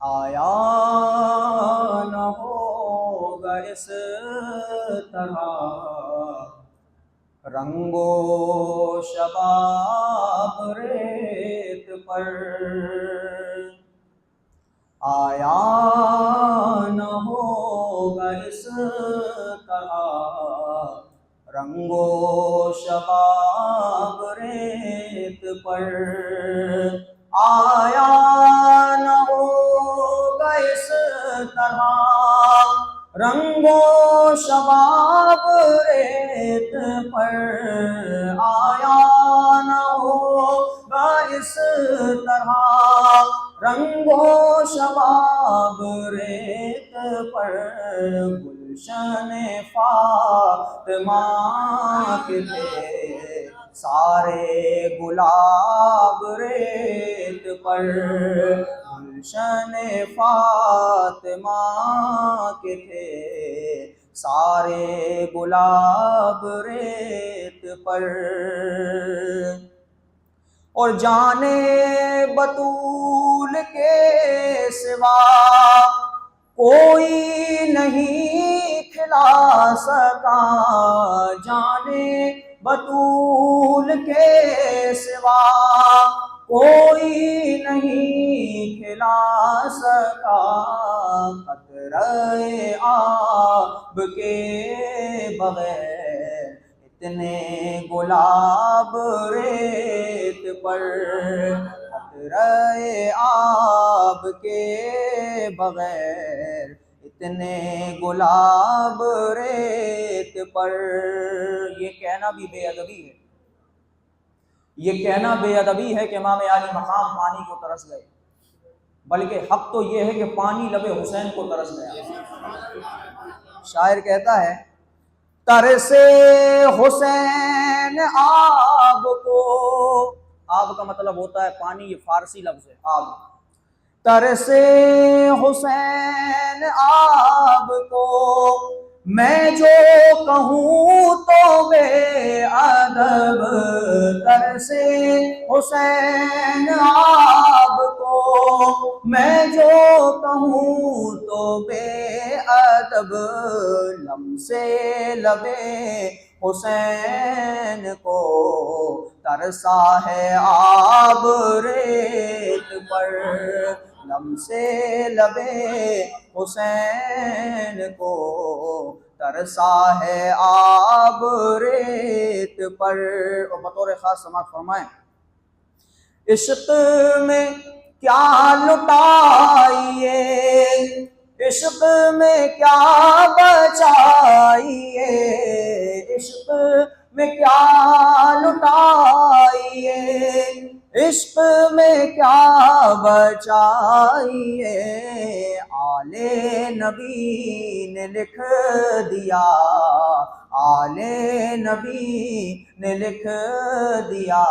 آیا نہ ہوگا اس طرح رنگ و شباب ریت پر، آیا نہ ہوگا اس طرح رنگ و شباب ریت پر، آیا نہ ہوگا اس طرح رنگ و شباب ریت پر، آیا نہ ہوگا اس طرح رنگ و شباب ریت پر، گلشن فاطمہ کے تھے سارے گلاب ریت پر، گلشن فاطمہ کے تھے سارے گلاب ریت پر، اور جانے بطول کے سوا کوئی نہیں کھلا سکا، جانے بطول کے سوا کوئی نہیں کھلا سکا، قطرۂ آب کے بغیر اتنے گلاب ریت پر، قطرۂ آب کے بغیر اتنے گلاب ریت پر۔ یہ کہنا بھی بے ادبی ہے، یہ کہنا بے ادبی ہے کہ امام عالی مقام پانی کو ترس گئے، بلکہ حق تو یہ ہے کہ پانی لب حسین کو ترس گیا۔ شاعر کہتا ہے ترسے حسین آب کو، آب کا مطلب ہوتا ہے پانی، یہ فارسی لفظ ہے آب، ترسے حسین آب کو میں جو کہوں تو بے ادب، ترسے حسین آب کو میں جو کہوں تو بے ادب، لمسے لبے حسین کو ترسا ہے آب ریت پر، لمسے لبے حسین کو ترسا ہے آب ریت پر۔ اور بطور خاص سماعت فرمائیں، عشق میں کیا لٹائیے، عشق میں کیا بچائیے، عشق میں کیا لٹائیے، عشق میں کیا بچائیے، آل نبی نے لکھ دیا، آل نبی نے لکھ دیا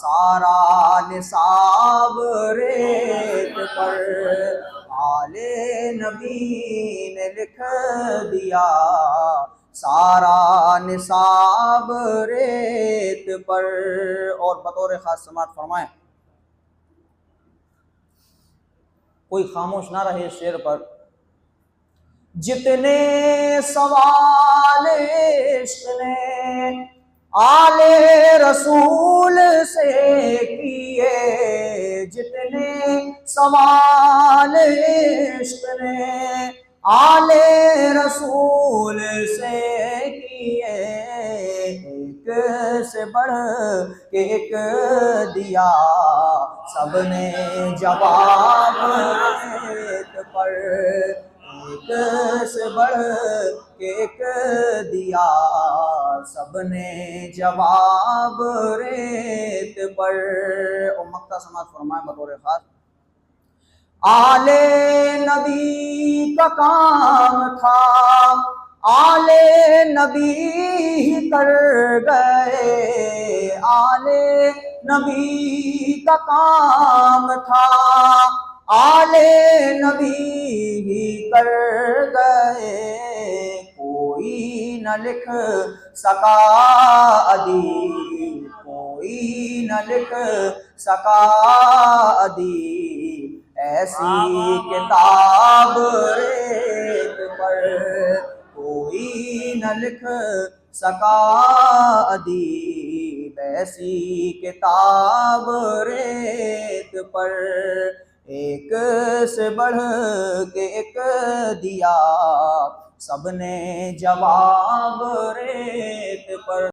سارا نصاب ریت پر، آل نبی نے لکھ دیا سارا نصاب ریت پر۔ اور بطور خاص سماعت فرمائیں، کوئی خاموش نہ رہے اس شعر پر، جتنے سوال عشق نے آل رسول سے کیے، جتنے سوال عشق نے آل رسول سے کیے، ایک سے بڑھ کے ایک دیا سب نے جواب ریت پر، ایک سے بڑھ کے ایک دیا سب نے جواب ریت پر۔ اور مقطع سماعت فرمائیں بطور خاص، آل نبی کا کام تھا آل نبی ہی کر گئے، آل نبی کا کام تھا آل نبی ہی کر گئے، کوئی نہ لکھ سکا ادیب، کوئی نہ لکھ سکا ادیب، ایسی کتاب ریت پر کوئی نہ لکھ سکا ادیب، ایسی کتاب ریت پر ایک سے بڑھ کے ایک دیا سب نے جواب ریت پر۔